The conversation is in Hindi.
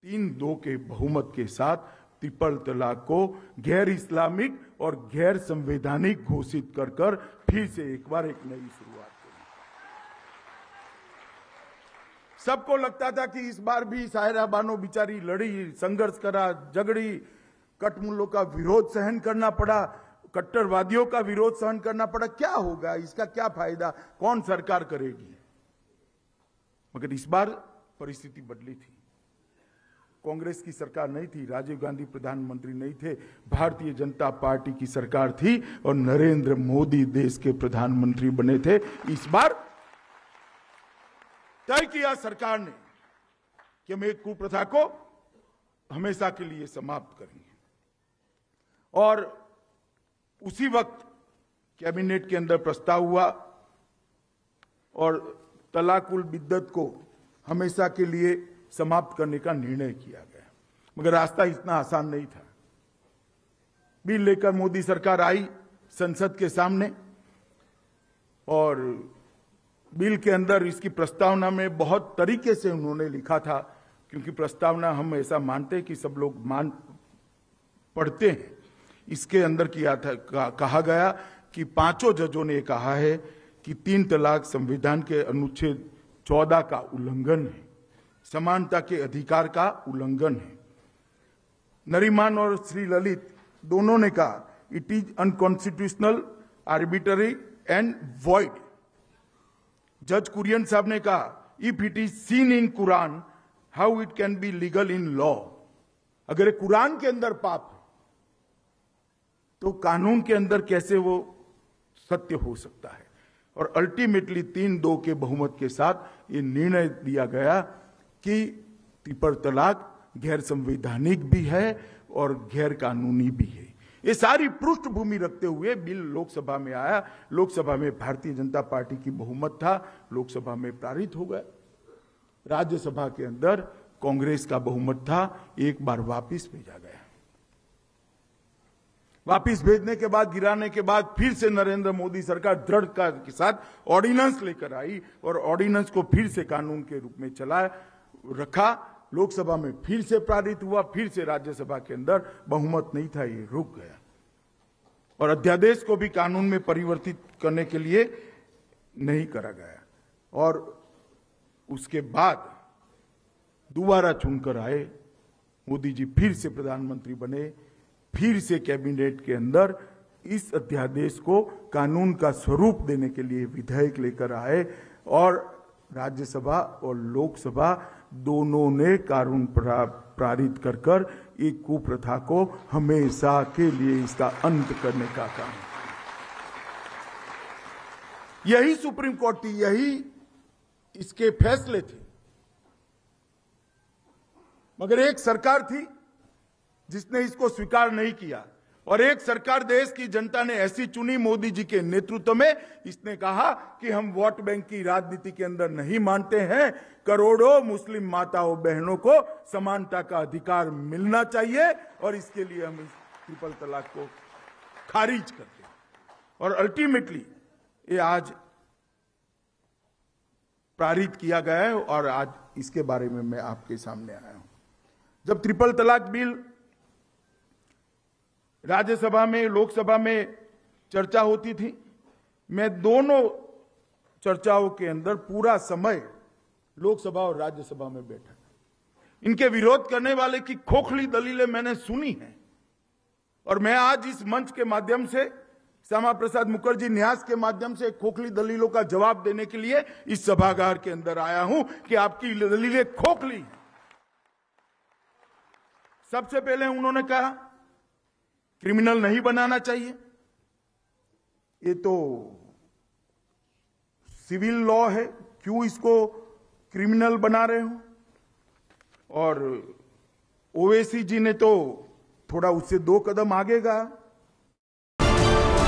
3-2 के बहुमत के साथ ट्रिपल तलाक को गैर इस्लामिक और गैर संवैधानिक घोषित कर फिर से एक बार एक नई शुरुआत करी। सबको लगता था कि इस बार भी सायरा बानो बेचारी लड़ी, संघर्ष करा, झगड़ी, कटमुल्लों का विरोध सहन करना पड़ा, कट्टरवादियों का विरोध सहन करना पड़ा। क्या होगा, इसका क्या फायदा, कौन सरकार करेगी? मगर इस बार परिस्थिति बदली थी। कांग्रेस की सरकार नहीं थी, राजीव गांधी प्रधानमंत्री नहीं थे, भारतीय जनता पार्टी की सरकार थी और नरेंद्र मोदी देश के प्रधानमंत्री बने थे। इस बार तय किया सरकार ने कि हम एक कुप्रथा को हमेशा के लिए समाप्त करेंगे। और उसी वक्त कैबिनेट के अंदर प्रस्ताव हुआ और तलाकुल बिद्दत को हमेशा के लिए समाप्त करने का निर्णय किया गया। मगर रास्ता इतना आसान नहीं था। बिल लेकर मोदी सरकार आई संसद के सामने और बिल के अंदर इसकी प्रस्तावना में बहुत तरीके से उन्होंने लिखा था, क्योंकि प्रस्तावना हम ऐसा मानते हैं कि सब लोग पढ़ते हैं। इसके अंदर कहा गया कि 5 जजों ने कहा है कि 3 तलाक संविधान के अनुच्छेद 14 का उल्लंघन है, समानता के अधिकार का उल्लंघन है। नरीमान और श्री ललित दोनों ने कहा it is unconstitutional, arbitrary and void. जज कुरियन साहब ने कहा if it is seen in Quran how it can be legal in law. अगर कुरान के अंदर पाप है तो कानून के अंदर कैसे वो सत्य हो सकता है? और अल्टीमेटली 3-2 के बहुमत के साथ ये निर्णय दिया गया कि ट्रिपल तलाक गैर संवैधानिक भी है और गैर कानूनी भी है। ये सारी पृष्ठभूमि रखते हुए बिल लोकसभा में आया। लोकसभा में भारतीय जनता पार्टी की बहुमत था, लोकसभा में पारित हो गया। राज्यसभा के अंदर कांग्रेस का बहुमत था, एक बार वापिस भेजा गया। वापिस भेजने के बाद, गिराने के बाद फिर से नरेंद्र मोदी सरकार दृढ़ता के साथ ऑर्डिनेंस लेकर आई और ऑर्डिनेंस को फिर से कानून के रूप में चला रखा। लोकसभा में फिर से पारित हुआ, फिर से राज्यसभा के अंदर बहुमत नहीं था, ये रुक गया। और अध्यादेश को भी कानून में परिवर्तित करने के लिए नहीं करा गया। और उसके बाद दोबारा चुनकर आए मोदी जी, फिर से प्रधानमंत्री बने, फिर से कैबिनेट के अंदर इस अध्यादेश को कानून का स्वरूप देने के लिए विधेयक लेकर आए और राज्यसभा और लोकसभा दोनों ने कानून पारित कर एक कुप्रथा को हमेशा के लिए इसका अंत करने का काम। यही सुप्रीम कोर्ट थी, यही इसके फैसले थे। मगर एक सरकार थी जिसने इसको स्वीकार नहीं किया और एक सरकार देश की जनता ने ऐसी चुनी मोदी जी के नेतृत्व में, इसने कहा कि हम वोट बैंक की राजनीति के अंदर नहीं मानते हैं। करोड़ों मुस्लिम माताओं बहनों को समानता का अधिकार मिलना चाहिए और इसके लिए हम इस ट्रिपल तलाक को खारिज करते हैं। और अल्टीमेटली ये आज पारित किया गया है और आज इसके बारे में मैं आपके सामने आया हूं। जब ट्रिपल तलाक बिल राज्यसभा में, लोकसभा में चर्चा होती थी, मैं दोनों चर्चाओं के अंदर पूरा समय लोकसभा और राज्यसभा में बैठा। इनके विरोध करने वाले की खोखली दलीलें मैंने सुनी हैं और मैं आज इस मंच के माध्यम से, श्यामा प्रसाद मुखर्जी न्यास के माध्यम से खोखली दलीलों का जवाब देने के लिए इस सभागार के अंदर आया हूं कि आपकी दलीलें खोखली हैं। सबसे पहले उन्होंने कहा क्रिमिनल नहीं बनाना चाहिए, ये तो सिविल लॉ है, क्यों इसको क्रिमिनल बना रहे हो? और ओवैसी जी ने तो थोड़ा उससे 2 कदम आगे गया।